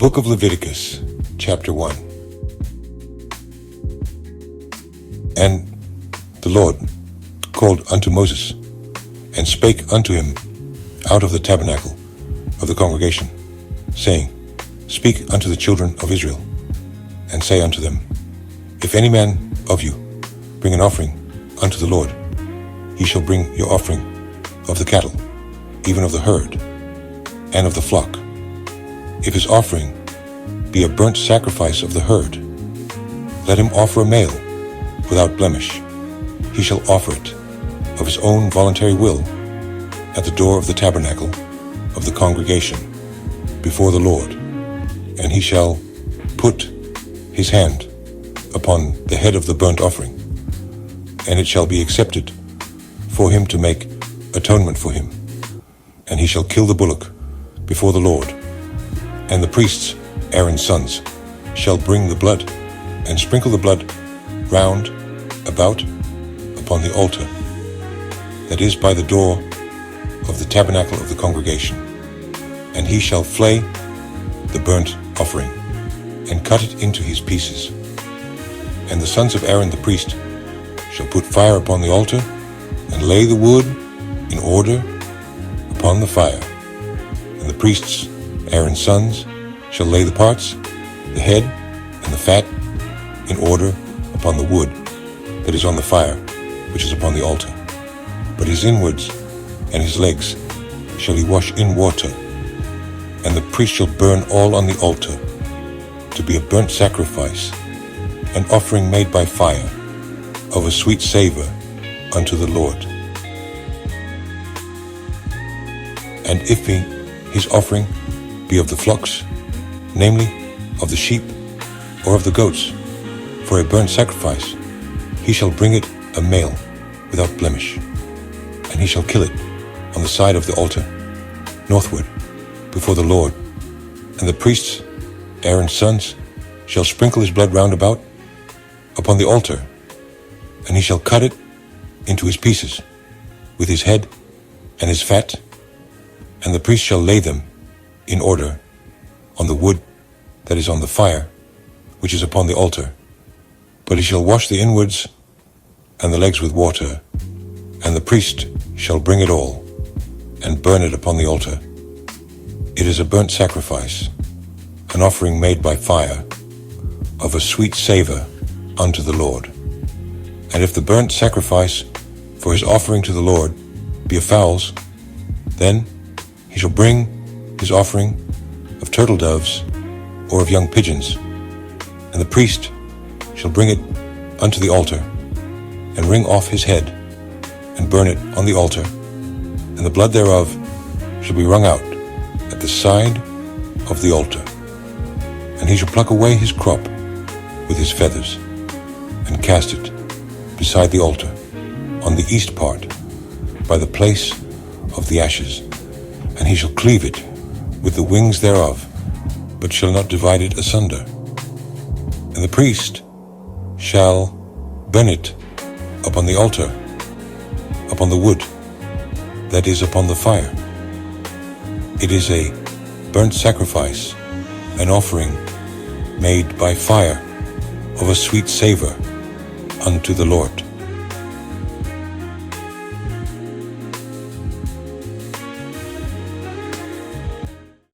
book of Leviticus, chapter 1. And the Lord called unto Moses, and spake unto him out of the tabernacle of the congregation, saying, Speak unto the children of Israel, and say unto them, If any man of you bring an offering unto the Lord, ye shall bring your offering of the cattle, even of the herd, and of the flock. If his offering be a burnt sacrifice of the herd, let him offer a male without blemish. He shall offer it of his own voluntary will at the door of the tabernacle of the congregation before the Lord, and he shall put his hand upon the head of the burnt offering, and it shall be accepted for him to make atonement for him. And he shall kill the bullock before the Lord, and the priests, Aaron's sons, shall bring the blood, and sprinkle the blood round about upon the altar that is by the door of the tabernacle of the congregation. And he shall flay the burnt offering, and cut it into his pieces. And the sons of Aaron the priest shall put fire upon the altar, and lay the wood in order upon the fire. And the priests, Aaron's sons, shall lay the parts, the head, and the fat in order upon the wood that is on the fire, which is upon the altar. But his inwards and his legs shall he wash in water, and the priest shall burn all on the altar to be a burnt sacrifice, an offering made by fire, of a sweet savour unto the Lord. And if his offering be of the flocks, namely of the sheep or of the goats, for a burnt sacrifice, he shall bring it a male without blemish, and he shall kill it on the side of the altar, northward, before the Lord. And the priests, Aaron's sons, shall sprinkle his blood round about upon the altar, and he shall cut it into his pieces, with his head and his fat, and the priest shall lay them in order on the wood that is on the fire, which is upon the altar. But he shall wash the inwards and the legs with water, and the priest shall bring it all, and burn it upon the altar. It is a burnt sacrifice, an offering made by fire, of a sweet savour unto the Lord. And if the burnt sacrifice for his offering to the Lord be of fowls, then he shall bring his offering of turtle doves or of young pigeons, and the priest shall bring it unto the altar, and wring off his head, and burn it on the altar, and the blood thereof shall be wrung out at the side of the altar. And he shall pluck away his crop with his feathers, and cast it beside the altar on the east part, by the place of the ashes. And he shall cleave it with the wings thereof, but shall not divide it asunder. And the priest shall burn it upon the altar, upon the wood that is upon the fire. It is a burnt sacrifice, an offering made by fire, of a sweet savour unto the Lord.